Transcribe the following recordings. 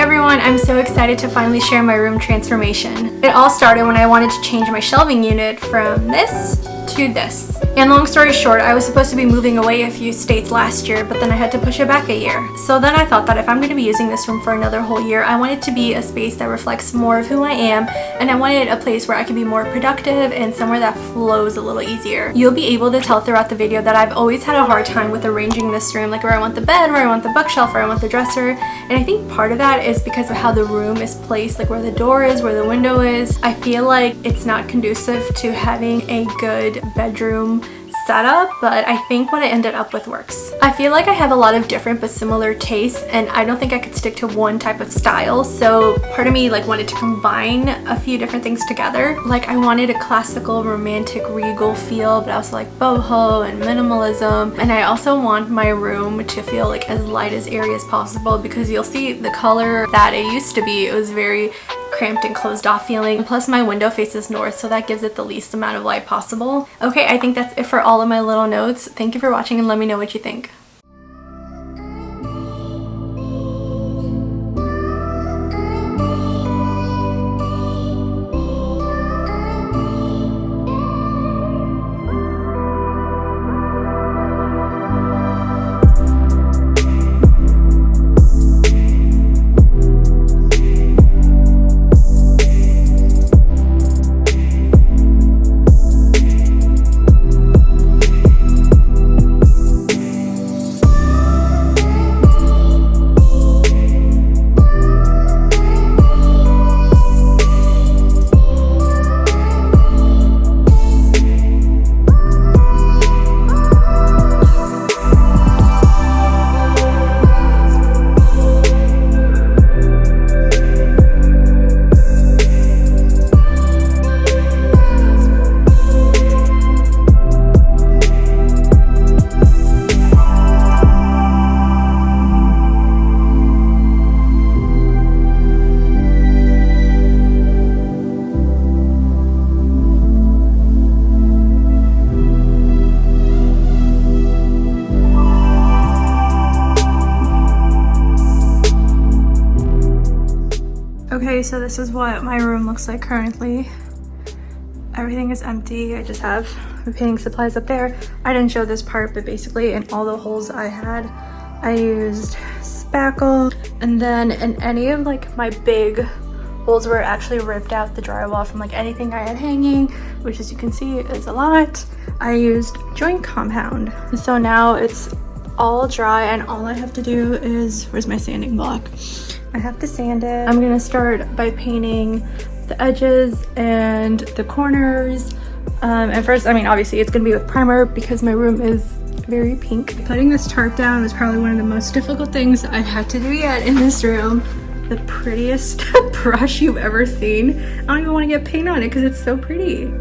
everyone, I'm so excited to finally share my room transformation. It all started when I wanted to change my shelving unit from this to this. And long story short, I was supposed to be moving away a few states last year, but then I had to push it back a year. So then I thought that if I'm going to be using this room for another whole year, I want it to be a space that reflects more of who I am, and I wanted a place where I can be more productive and somewhere that flows a little easier. You'll be able to tell throughout the video that I've always had a hard time with arranging this room, like where I want the bed, where I want the bookshelf, where I want the dresser, and I think part of that is because of how the room is placed, like where the door is, where the window is. I feel like it's not conducive to having a good bedroom setup, but I think what I ended up with works. I feel like I have a lot of different but similar tastes, and I don't think I could stick to one type of style, so part of me like wanted to combine a few different things together. Like I wanted a classical romantic regal feel, but I also like boho and minimalism, and I also want my room to feel like as light as airy as possible, because you'll see the color that it used to be, it was very cramped and closed off feeling. Plus my window faces north, so that gives it the least amount of light possible. Okay, I think that's it for all of my little notes. Thank you for watching and let me know what you think. Okay, so this is what my room looks like currently. Everything is empty. I just have my painting supplies up there. I didn't show this part, but basically in all the holes I had, I used spackle, and then in any of like my big holes where it actually ripped out the drywall from like anything I had hanging, which as you can see is a lot, I used joint compound. So now it's all dry, and all I have to do is, where's my sanding block? I have to sand it. I'm gonna start by painting the edges and the corners. And first, I mean, obviously it's gonna be with primer because my room is very pink. Putting this tarp down was probably one of the most difficult things I've had to do yet in this room. The prettiest brush you've ever seen. I don't even want to get paint on it because it's so pretty.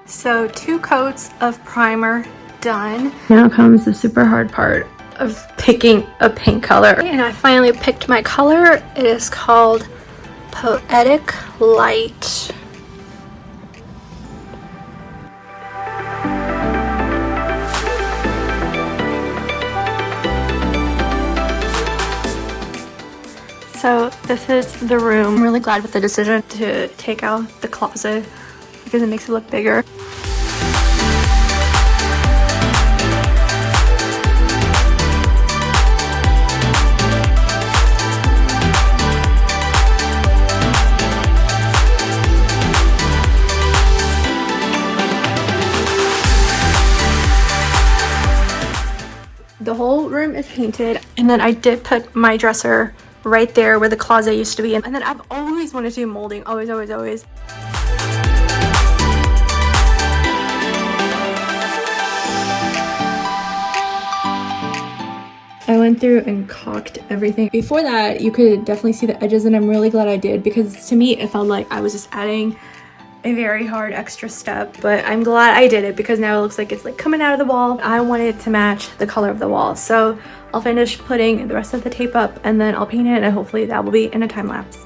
So 2 coats of primer done. Now comes the super hard part of picking a paint color. And I finally picked my color. It is called Poetic Light. So this is the room. I'm really glad with the decision to take out the closet because it makes it look bigger. The whole room is painted, and then I did put my dresser right there where the closet used to be, and then I've always wanted to do molding, always. I went through and caulked everything. Before that, you could definitely see the edges, and I'm really glad I did because to me it felt like I was just adding a very hard extra step, but I'm glad I did it because now it looks like it's like coming out of the wall. I wanted it to match the color of the wall, so I'll finish putting the rest of the tape up and then I'll paint it, and hopefully that will be in a time lapse.